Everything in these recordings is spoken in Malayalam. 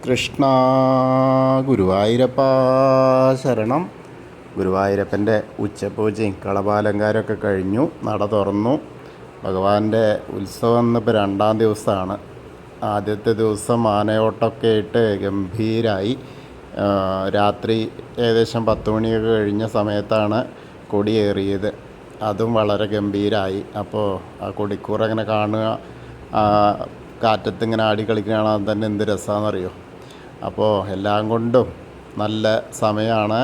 കൃഷ്ണ ഗുരുവായൂരപ്പ ശരണം. ഗുരുവായൂരപ്പൻ്റെ ഉച്ചപൂജയും കളഭാലങ്കാരമൊക്കെ കഴിഞ്ഞു. നട തുറന്നു. ഭഗവാന്റെ ഉത്സവം ഇന്നിപ്പോൾ 2-ാം ദിവസമാണ്. ആദ്യത്തെ ദിവസം ആനയോട്ടമൊക്കെ ആയിട്ട് ഗംഭീരായി. രാത്രി ഏകദേശം 10 മണിയൊക്കെ കഴിഞ്ഞ സമയത്താണ് കൊടിയേറിയത്. അതും വളരെ ഗംഭീരമായി. അപ്പോൾ ആ കൊടിക്കൂറ് അങ്ങനെ കാണുക, കാറ്റത്ത് ഇങ്ങനെ ആടി കളിക്കുകയാണെങ്കിൽ തന്നെ എന്ത് രസമാണെന്നറിയോ. അപ്പോൾ എല്ലാം കൊണ്ടും നല്ല സമയമാണ്.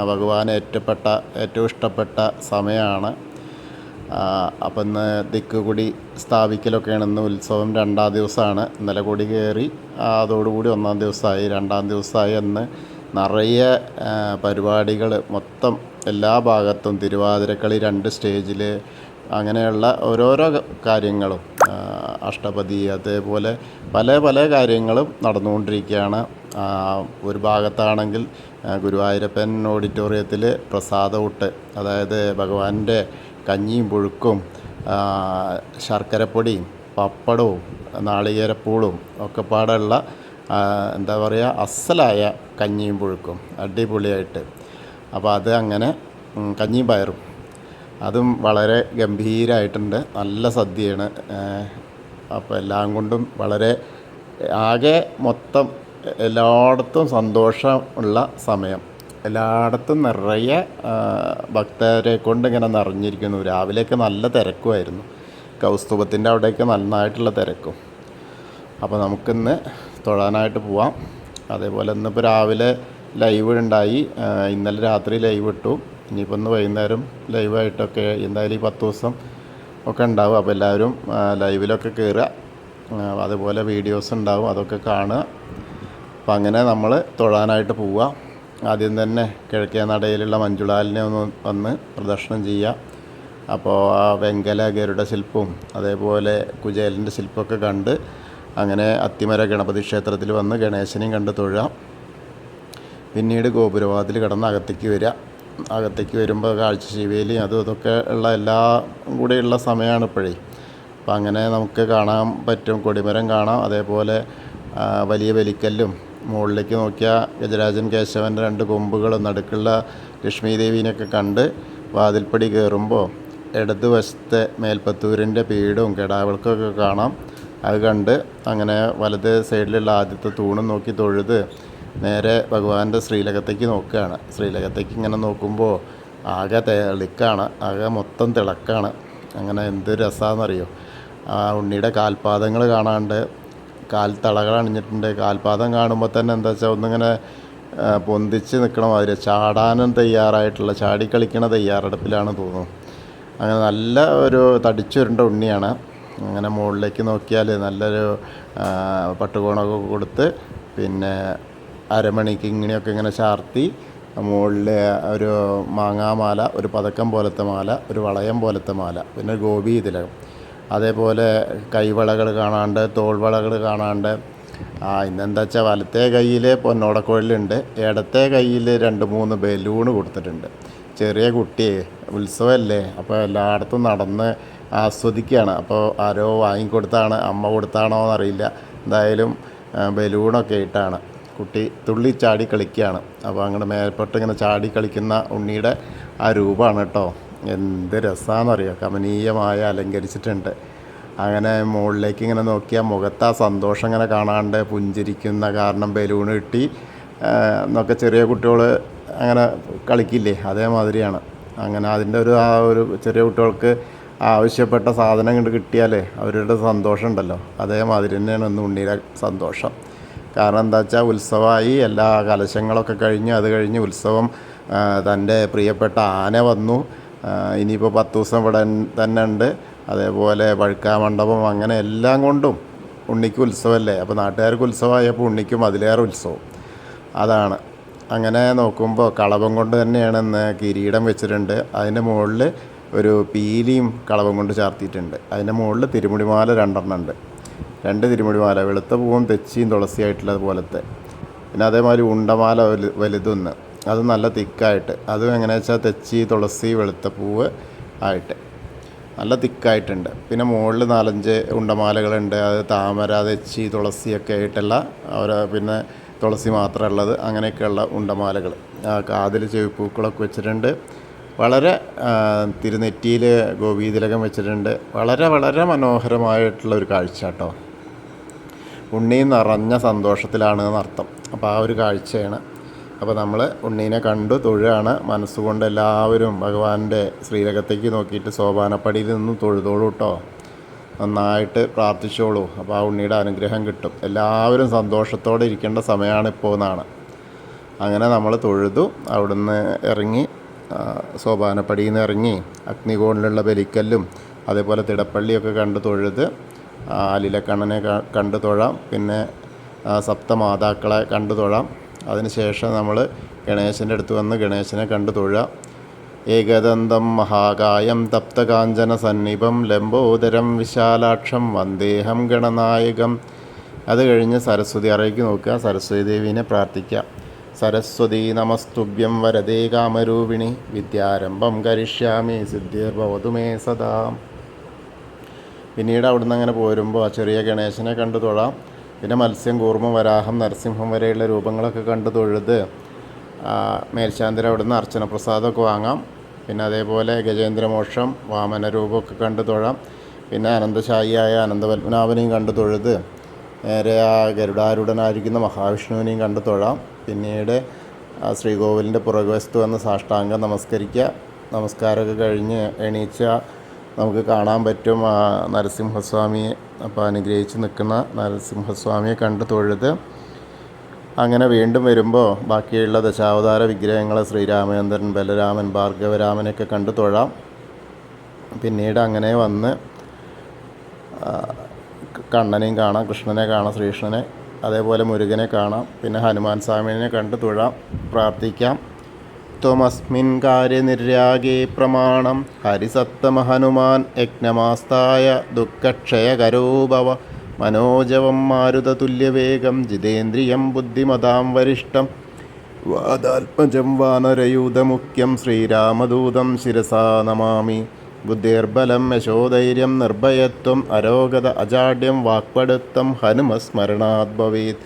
ഭഗവാൻ ഏറ്റവും ഇഷ്ടപ്പെട്ട സമയമാണ്. അപ്പം ഇന്ന് ദിക്കുകുടി സ്ഥാപിക്കലൊക്കെയാണ്. ഇന്ന് ഉത്സവം 2-ാം ദിവസമാണ്. ഇന്നലെ കൊടി കയറി, അതോടുകൂടി 1-ാം ദിവസമായി. 2-ാം ദിവസമായി അന്ന് നിറയെ പരിപാടികൾ മൊത്തം എല്ലാ ഭാഗത്തും. തിരുവാതിരക്കളി 2 സ്റ്റേജിൽ, അങ്ങനെയുള്ള ഓരോരോ കാര്യങ്ങളും, അഷ്ടപതി, അതേപോലെ പല കാര്യങ്ങളും നടന്നുകൊണ്ടിരിക്കുകയാണ്. ഒരു ഭാഗത്താണെങ്കിൽ ഗുരുവായൂരപ്പൻ ഓഡിറ്റോറിയത്തിൽ പ്രസാദമൂട്ട്, അതായത് ഭഗവാന്റെ കഞ്ഞിയും പുഴുക്കും ശർക്കരപ്പൊടിയും പപ്പടവും നാളികേരപ്പൂളും ഒക്കെ പാടുള്ള എന്താ പറയുക, അസലായ കഞ്ഞിയും പുഴുക്കും അടിപൊളിയായിട്ട്. അപ്പോൾ അത് അങ്ങനെ കഞ്ഞിയും പയറും അതും വളരെ ഗംഭീരമായിട്ടുണ്ട്. നല്ല സദ്യയാണ്. അപ്പോൾ എല്ലാം കൊണ്ടും വളരെ ആകെ മൊത്തം എല്ലായിടത്തും സന്തോഷമുള്ള സമയം. എല്ലായിടത്തും നിറയെ ഭക്തരെ കൊണ്ട് ഇങ്ങനെ നിറഞ്ഞിരിക്കുന്നു. രാവിലെയൊക്കെ നല്ല തിരക്കുമായിരുന്നു. കൗസ്തുഭത്തിൻ്റെ അവിടെയൊക്കെ നന്നായിട്ടുള്ള തിരക്കും. അപ്പോൾ നമുക്കിന്ന് തൊഴാനായിട്ട് പോവാം. അതേപോലെ ഇന്നിപ്പോൾ രാവിലെ ലൈവ് ഉണ്ടായി. ഇന്നലെ രാത്രി ലൈവ് ഇട്ടു. ഇനിയിപ്പോൾ ഇന്ന് വൈകുന്നേരം ലൈവായിട്ടൊക്കെ എന്തായാലും ഈ 10 ദിവസം ഒക്കെ ഉണ്ടാവും. അപ്പോൾ എല്ലാവരും ലൈവിലൊക്കെ കയറുക. അതുപോലെ വീഡിയോസ് ഉണ്ടാവും, അതൊക്കെ കാണുക. അപ്പം അങ്ങനെ നമ്മൾ തൊഴാനായിട്ട് പോവുക. ആദ്യം തന്നെ കിഴക്കേ നടയിലുള്ള മഞ്ജുളാലിനെ ഒന്ന് വന്ന് പ്രദർശനം ചെയ്യുക. അപ്പോൾ ആ വെങ്കല ഗരുഡ ശില്പവും അതേപോലെ കുചേലൻ്റെ ശില്പമൊക്കെ കണ്ട് അങ്ങനെ അത്തിമര ഗണപതി ക്ഷേത്രത്തിൽ വന്ന് ഗണേശനെയും കണ്ട് തൊഴുക. പിന്നീട് ഗോപുരവാതിൽ കടന്ന് അകത്തേക്ക് വരിക. അകത്തേക്ക് വരുമ്പോൾ കാഴ്ച ശിവേലി ഇതൊക്കെ ഉള്ള എല്ലാം കൂടെയുള്ള സമയമാണ് ഇപ്പോഴേ. അപ്പം അങ്ങനെ നമുക്ക് കാണാൻ പറ്റും. കൊടിമരം കാണാം. അതേപോലെ വലിയ ബലിക്കല്ലും, മുകളിലേക്ക് നോക്കിയാൽ ഗജരാജൻ കേശവൻ്റെ 2 കൊമ്പുകളും നടുക്കുള്ള ലക്ഷ്മി ദേവീനെയൊക്കെ കണ്ട് വാതിൽപ്പടി കയറുമ്പോൾ ഇടതുവശത്തെ മേൽപ്പത്തൂരിൻ്റെ പീഠവും കെടാവിളക്കൊക്കെ കാണാം. അത് കണ്ട് അങ്ങനെ വലത് സൈഡിലുള്ള ആദ്യത്തെ തൂണും നോക്കി തൊഴുത് നേരെ ഭഗവാന്റെ ശ്രീലകത്തേക്ക് നോക്കുകയാണ്. ശ്രീലകത്തേക്ക് ഇങ്ങനെ നോക്കുമ്പോൾ ആകെ തെളിക്കാണ്, ആകെ മൊത്തം തിളക്കാണ്. അങ്ങനെ എന്ത് രസമാണെന്നറിയോ. ആ ഉണ്ണിയുടെ കാൽപാദങ്ങൾ കാണാണ്ട്, കാൽത്തളകൾ അണിഞ്ഞിട്ടുണ്ട്. കാൽപാദം കാണുമ്പോൾ തന്നെ എന്താ വെച്ചാൽ ഒന്നിങ്ങനെ പൊന്തിച്ച് നിൽക്കണ മാതിരി, ചാടാനും തയ്യാറായിട്ടുള്ള, ചാടിക്കളിക്കണ തയ്യാറെടുപ്പിലാണ് തോന്നുന്നു. അങ്ങനെ നല്ല ഒരു തടിച്ചുരുണ്ട ഉണ്ണിയാണ്. അങ്ങനെ മുകളിലേക്ക് നോക്കിയാൽ നല്ലൊരു പട്ടുകോണൊക്കെ കൊടുത്ത്, പിന്നെ അരമണിക്ക് ഇങ്ങനെയൊക്കെ ഇങ്ങനെ ചാർത്തി, മുകളിൽ ഒരു മാങ്ങാമാല, ഒരു പതക്കം പോലത്തെ മാല, ഒരു വളയം പോലത്തെ മാല, പിന്നെ ഗോപി തിലകം, അതേപോലെ കൈവളകൾ കാണാണ്ട്, തോൾവളകൾ കാണാണ്ട്. ഇന്നെന്താ വെച്ചാൽ വലത്തെ കയ്യിൽ പൊന്നോടക്കുഴലുണ്ട്, ഇടത്തെ കയ്യിൽ 2-3 ബലൂണ് കൊടുത്തിട്ടുണ്ട്. ചെറിയ കുട്ടിയെ ഉത്സവമല്ലേ, അപ്പോൾ എല്ലായിടത്തും നടന്ന് ആസ്വദിക്കുകയാണ്. അപ്പോൾ ആരോ വാങ്ങിക്കൊടുത്താണ്, അമ്മ കൊടുത്താണോ എന്നറിയില്ല. എന്തായാലും ബലൂണൊക്കെ ഇട്ടാണ് കുട്ടി തുള്ളി ചാടി കളിക്കുകയാണ്. അപ്പോൾ അങ്ങോട്ട് മേൽപോട്ട് ഇങ്ങനെ ചാടി കളിക്കുന്ന ഉണ്ണിയുടെ ആ രൂപമാണ് കേട്ടോ. എന്ത് രസമാണെന്നറിയോ. കമനീയമായ അലങ്കരിച്ചിട്ടുണ്ട്. അങ്ങനെ മുകളിലേക്ക് ഇങ്ങനെ നോക്കിയാൽ മുഖത്ത് ആ സന്തോഷം ഇങ്ങനെ കാണാണ്ട്, പുഞ്ചിരിക്കുന്ന കാരണം ബലൂൺ കിട്ടി എന്നൊക്കെ ചെറിയ കുട്ടികൾ അങ്ങനെ കളിക്കില്ലേ, അതേമാതിരിയാണ്. അങ്ങനെ അതിൻ്റെ ആ ഒരു ചെറിയ കുട്ടികൾക്ക് ആവശ്യപ്പെട്ട സാധനം കണ്ട് കിട്ടിയാലേ അവരുടെ സന്തോഷം ഉണ്ടല്ലോ, അതേമാതിരി തന്നെയാണ് ഇന്ന് ഉണ്ണിയുടെ സന്തോഷം. കാരണം എന്താ വെച്ചാൽ ഉത്സവമായി, എല്ലാ കലശങ്ങളൊക്കെ കഴിഞ്ഞ്, അത് കഴിഞ്ഞ് ഉത്സവം, തൻ്റെ പ്രിയപ്പെട്ട ആന വന്നു. ഇനിയിപ്പോൾ 10 ദിവസം ഇവിടെ തന്നെ ഉണ്ട്. അതേപോലെ പഴുക്കാമണ്ഡപം, അങ്ങനെ എല്ലാം കൊണ്ടും ഉണ്ണിക്ക് ഉത്സവമല്ലേ. അപ്പോൾ നാട്ടുകാർക്ക് ഉത്സവമായപ്പോൾ ഉണ്ണിക്കും അതിലേറെ ഉത്സവം. അതാണ്. അങ്ങനെ നോക്കുമ്പോൾ കളഭം കൊണ്ട് തന്നെയാണ് ഇന്ന് കിരീടം വെച്ചിട്ടുണ്ട്. അതിൻ്റെ മുകളിൽ ഒരു പീലിയും കളഭം കൊണ്ട് ചാർത്തിയിട്ടുണ്ട്. അതിൻ്റെ മുകളിൽ തിരുമുടിമാല 2 ഉണ്ട്. 2 തിരുമുടിമാല, വെളുത്ത പൂവും തെച്ചിയും തുളസിയായിട്ടുള്ളത് പോലത്തെ. പിന്നെ അതേമാതിരി ഉണ്ടമാല വലുതൊന്ന്, അത് നല്ല തിക്കായിട്ട്. അതും എങ്ങനെയാ വെച്ചാൽ തെച്ചി, തുളസി, വെളുത്ത പൂവ് ആയിട്ട്. നല്ല തിക്കായിട്ടുണ്ട്. പിന്നെ മുകളിൽ 4-5 ഉണ്ടമാലകളുണ്ട്. അത് താമര, തെച്ചി, തുളസിയൊക്കെ ആയിട്ടുള്ള പിന്നെ തുളസി മാത്രമുള്ളത് അങ്ങനെയൊക്കെയുള്ള ഉണ്ടമാലകൾ. കാതിൽ ചെവിപ്പൂക്കളൊക്കെ വെച്ചിട്ടുണ്ട്. വളരെ തിരുനെറ്റിയിൽ ഗോപീതിലകം വെച്ചിട്ടുണ്ട്. വളരെ വളരെ മനോഹരമായിട്ടുള്ള ഒരു കാഴ്ച കേട്ടോ. ഉണ്ണി നിറഞ്ഞ സന്തോഷത്തിലാണ് എന്നർത്ഥം. അപ്പോൾ ആ ഒരു കാഴ്ചയാണ്. അപ്പോൾ നമ്മൾ ഉണ്ണീനെ കണ്ടു തൊഴുകയാണ്. മനസ്സുകൊണ്ട് എല്ലാവരും ഭഗവാന്റെ ശ്രീലകത്തേക്ക് നോക്കിയിട്ട് സോപാനപ്പടിയിൽ നിന്നും തൊഴുതോളൂ കേട്ടോ. നന്നായിട്ട് പ്രാർത്ഥിച്ചോളൂ. അപ്പോൾ ആ ഉണ്ണിയുടെ അനുഗ്രഹം കിട്ടും. എല്ലാവരും സന്തോഷത്തോടെ ഇരിക്കേണ്ട സമയമാണ് ഇപ്പോൾ എന്നാണ്. അങ്ങനെ നമ്മൾ തൊഴുതു. അവിടുന്ന് ഇറങ്ങി സോപാനപ്പടിയിൽ നിന്ന് ഇറങ്ങി അഗ്നികോണിലുള്ള ബലിക്കല്ലും അതേപോലെ തിടപ്പള്ളിയൊക്കെ കണ്ട് തൊഴുത് ആലിലക്കണ്ണനെ കണ്ടു തൊഴാം. പിന്നെ സപ്തമാതാക്കളെ കണ്ടു തൊഴാം. അതിനുശേഷം നമ്മൾ ഗണേശൻ്റെ അടുത്ത് വന്ന് ഗണേശനെ കണ്ടു തൊഴുക. ഏകദന്തം മഹാകായം തപ്തകാഞ്ചന സന്നിഭം ലംബോദരം വിശാലാക്ഷം വന്ദേഹം ഗണനായകം. അത് കഴിഞ്ഞ് സരസ്വതി അറയ്ക്ക് നോക്കുക. സരസ്വതി ദേവീനെ പ്രാർത്ഥിക്കുക. സരസ്വതി നമസ്തുഭ്യം വരദേ കാമരൂപിണി വിദ്യാരംഭം കരിഷ്യാമി സിദ്ധിർഭവതു മേ സദാ. പിന്നീട് അവിടുന്ന് അങ്ങനെ പോരുമ്പോൾ ആ ചെറിയ ഗണേശനെ കണ്ടു തൊഴാം. പിന്നെ മത്സ്യം, കൂർമ്മ, വരാഹം, നരസിംഹം വരെയുള്ള രൂപങ്ങളൊക്കെ കണ്ടു തൊഴുത് മേൽശാന്തിര അവിടുന്ന് അർച്ചന പ്രസാദമൊക്കെ വാങ്ങാം. പിന്നെ അതേപോലെ ഗജേന്ദ്രമോക്ഷം, വാമന രൂപമൊക്കെ കണ്ടു തൊഴാം. പിന്നെ അനന്തശായിയായ അനന്തപത്മനാഭനെയും കണ്ടു തൊഴുത് നേരെ ആ ഗരുഡാരൂഢനായിരിക്കുന്ന മഹാവിഷ്ണുവിനെയും കണ്ടു തൊഴാം. പിന്നീട് ശ്രീകോവിലിൻ്റെ പുറകുവശത്ത് വന്ന് സാഷ്ടാംഗം നമസ്കരിക്കുക. നമസ്കാരമൊക്കെ കഴിഞ്ഞ് എണീച്ച നമുക്ക് കാണാൻ പറ്റും നരസിംഹസ്വാമിയെ. അപ്പോൾ അനുഗ്രഹിച്ച് നിൽക്കുന്ന നരസിംഹസ്വാമിയെ കണ്ട് തൊഴുത് അങ്ങനെ വീണ്ടും വരുമ്പോൾ ബാക്കിയുള്ള ദശാവതാര വിഗ്രഹങ്ങൾ ശ്രീരാമചന്ദ്രൻ, ബലരാമൻ, ഭാർഗവരാമനൊക്കെ കണ്ട് തൊഴാം. പിന്നീട് അങ്ങനെ വന്ന് കണ്ണനെയും കാണാം, കൃഷ്ണനെ കാണാം, ശ്രീകൃഷ്ണനെ, അതേപോലെ മുരുകനെ കാണാം. പിന്നെ ഹനുമാൻ സ്വാമിനെ കണ്ട് തൊഴാം, പ്രാർത്ഥിക്കാം. ത്വമസ്മിൻ കാര്യനിര്യാഗേ പ്രമാണം ഹരിസത്തമ ഹനുമാൻ യജ്ഞമാസ്തായ ദുഃഖക്ഷയകരോ ഭവ മനോജവം മാരുതതുല്യവേഗം ജിതേന്ദ്രിയം ബുദ്ധിമതാം വരിഷ്ഠം വാദാത്മജം വാനരയൂഥമുഖ്യം ശ്രീരാമദൂതം ശിരസാ നമാമി. ബുദ്ധിർബലം യശോധൈര്യം നിർഭയത്വം അരോഗത അജാഡ്യം വാക്പടുത്തം ഹനുമസ്മരണാത് ഭവേത്.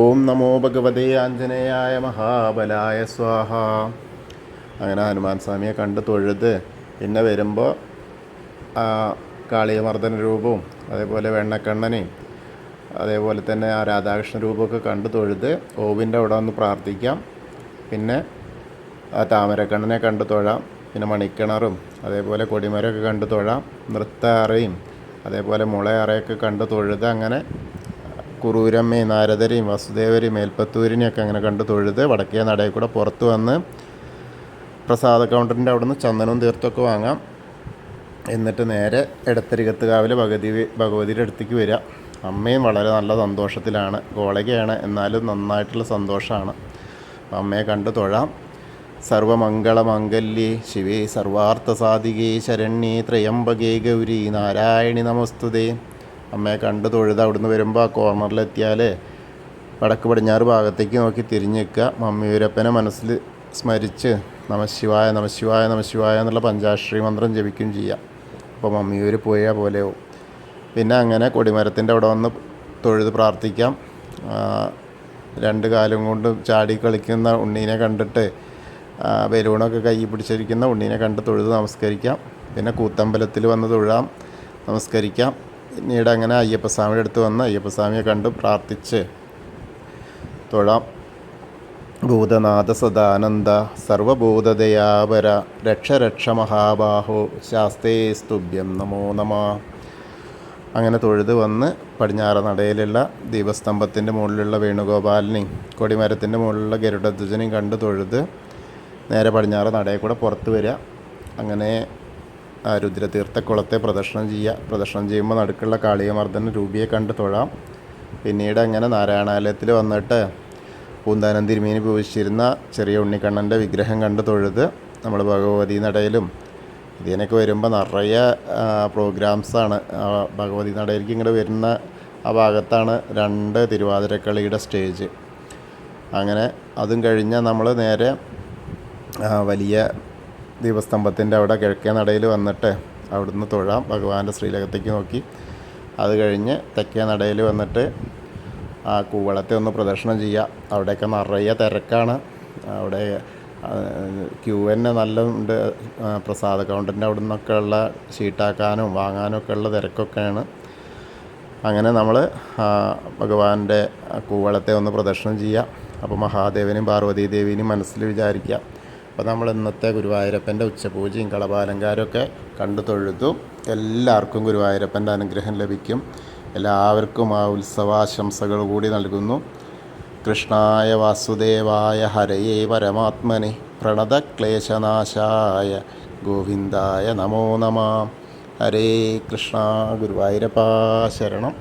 ഓം നമോ ഭഗവതേ ആഞ്ജനേയായ മഹാബലായ സ്വാഹ. അങ്ങനെ ഹനുമാൻ സ്വാമിയെ കണ്ട് തൊഴുത് പിന്നെ വരുമ്പോൾ കാളിയമർദ്ദന രൂപവും അതേപോലെ വെണ്ണക്കണ്ണനെയും അതേപോലെ തന്നെ ആ രാധാകൃഷ്ണ രൂപമൊക്കെ കണ്ട് തൊഴുത് ഓവിൻ്റെ അവിടെ വന്ന് പ്രാർത്ഥിക്കാം. പിന്നെ ആ താമരക്കണ്ണനെ കണ്ട് തൊഴാം. പിന്നെ മണിക്കിണറും അതേപോലെ കൊടിമരമൊക്കെ കണ്ട് തൊഴാം. നൃത്ത അറയും അതേപോലെ മുള അറയൊക്കെ കണ്ട് തൊഴുത് അങ്ങനെ കുറൂരമ്മയും നാരദരെയും വസുദേവരെയും മേൽപ്പത്തൂരിനെയൊക്കെ അങ്ങനെ കണ്ട് തൊഴുത് വടക്കേ നടയിൽ കൂടെ പുറത്ത് വന്ന് പ്രസാദ കൗണ്ടറിൻ്റെ അവിടെ നിന്ന് ചന്ദനവും തീർത്തൊക്കെ വാങ്ങാം. എന്നിട്ട് നേരെ എടത്തരികത്തുകാവിലെ ഭഗവതിയുടെ അടുത്തേക്ക് വരിക. അമ്മയും വളരെ നല്ല സന്തോഷത്തിലാണ്. ഗോളകയാണ്, എന്നാലും നന്നായിട്ടുള്ള സന്തോഷമാണ്. അമ്മയെ കണ്ട് തൊഴാം. സർവമംഗളമംഗല്യേ ശിവേ സർവാർത്ഥസാധികേ ശരണ്യേ ത്രയംബകേ ഗൗരി നാരായണി നമസ്തുതേ. അമ്മയെ കണ്ട് തൊഴുത് അവിടുന്ന് വരുമ്പോൾ ആ കോർണറിലെത്തിയാൽ വടക്ക് പടിഞ്ഞാറ് ഭാഗത്തേക്ക് നോക്കി തിരിഞ്ഞ് നിൽക്കുക. മമ്മിയൂരപ്പനെ മനസ്സിൽ സ്മരിച്ച് നമശിവായ നമശിവായ നമശിവായ എന്നുള്ള പഞ്ചാക്ഷരി മന്ത്രം ജപിക്കുകയും ചെയ്യാം. അപ്പോൾ മമ്മിയൂർ പോയാൽ പോലെയാവും. പിന്നെ അങ്ങനെ കൊടിമരത്തിൻ്റെ അവിടെ വന്ന് തൊഴുത് പ്രാർത്ഥിക്കാം. 2 കാലും കൊണ്ട് ചാടി കളിക്കുന്ന ഉണ്ണീനെ കണ്ടിട്ട് ബലൂണൊക്കെ കൈ പിടിച്ചിരിക്കുന്ന ഉണ്ണീനെ കണ്ട് തൊഴുത് നമസ്കരിക്കാം. പിന്നെ കൂത്തമ്പലത്തിൽ വന്ന് തൊഴാം, നമസ്കരിക്കാം. പിന്നീട് അങ്ങനെ അയ്യപ്പസ്വാമിയുടെ അടുത്ത് വന്ന് അയ്യപ്പസ്വാമിയെ കണ്ട് പ്രാർത്ഥിച്ച് തൊഴാം. ഭൂതനാഥ സദാനന്ദ സർവഭൂതദയാപര രക്ഷ രക്ഷ മഹാബാഹോ ശാസ്തേ സ്തുഭ്യം നമോ നമ. അങ്ങനെ തൊഴുത് വന്ന് പടിഞ്ഞാറ് നടയിലുള്ള ദീപസ്തംഭത്തിൻ്റെ മുകളിലുള്ള വേണുഗോപാലിനെയും കൊടിമരത്തിൻ്റെ മുകളിലുള്ള ഗരുഡധ്വജനെയും കണ്ട് തൊഴുത് നേരെ പടിഞ്ഞാറ് നടയിൽ കൂടെ പുറത്ത് വരിക. അങ്ങനെ രുദ്രതീർത്ഥക്കുളത്തെ പ്രദക്ഷിണം ചെയ്യുക. പ്രദക്ഷിണം ചെയ്യുമ്പോൾ നടുക്കുള്ള കാളിയമർദ്ദന രൂപിയെ കണ്ട് തൊഴാം. പിന്നീട് അങ്ങനെ നാരായണാലയത്തിൽ വന്നിട്ട് പൂന്താനം തിരുമേനി പൂജിച്ചിരുന്ന ചെറിയ ഉണ്ണിക്കണ്ണൻ്റെ വിഗ്രഹം കണ്ട് തൊഴുത് നമ്മൾ ഭഗവതി നടയിലും ഇതിനൊക്കെ വരുമ്പോൾ നിറയെ പ്രോഗ്രാംസാണ്. ഭഗവതി നടയിലേക്ക് ഇങ്ങോട്ട് വരുന്ന ആ ഭാഗത്താണ് 2 തിരുവാതിരക്കളിയുടെ സ്റ്റേജ്. അങ്ങനെ അതും കഴിഞ്ഞാൽ നമ്മൾ നേരെ വലിയ ദീപസ്തംഭത്തിൻ്റെ അവിടെ കിഴക്കേ നടയിൽ വന്നിട്ട് അവിടുന്ന് തൊഴാം, ഭഗവാന്റെ ശ്രീലകത്തേക്ക് നോക്കി. അത് കഴിഞ്ഞ് തെക്കേ നടയിൽ വന്നിട്ട് ആ കൂവളത്തെ ഒന്ന് പ്രദക്ഷിണം ചെയ്യുക. അവിടെയൊക്കെ നിറയെ തിരക്കാണ്. അവിടെ ക്യൂ തന്നെ നല്ല ഉണ്ട്. പ്രസാദ കൗണ്ടറിൻ്റെ അവിടെ നിന്നൊക്കെ ഉള്ള ഷീട്ടാക്കാനും വാങ്ങാനും ഒക്കെ ഉള്ള തിരക്കൊക്കെയാണ്. അങ്ങനെ നമ്മൾ ഭഗവാന്റെ കൂവളത്തെ ഒന്ന് പ്രദക്ഷിണം ചെയ്യുക. അപ്പോൾ മഹാദേവനും പാർവതീ ദേവീനും മനസ്സിൽ വിചാരിക്കുക. അപ്പോൾ നമ്മൾ ഇന്നത്തെ ഗുരുവായൂരപ്പൻ്റെ ഉച്ചപൂജയും കളഭാലങ്കാരമൊക്കെ കണ്ടു തൊഴുതു. എല്ലാവർക്കും ഗുരുവായൂരപ്പൻ്റെ അനുഗ്രഹം ലഭിക്കും. എല്ലാവർക്കും ആ ഉത്സവാശംസകൾ കൂടി നൽകുന്നു. കൃഷ്ണായ വാസുദേവായ ഹരയേ പരമാത്മനെ പ്രണതക്ലേശനാശായ ഗോവിന്ദായ നമോ നമഃ. ഹരേ കൃഷ്ണ. ഗുരുവായൂരപ്പാ ശരണം.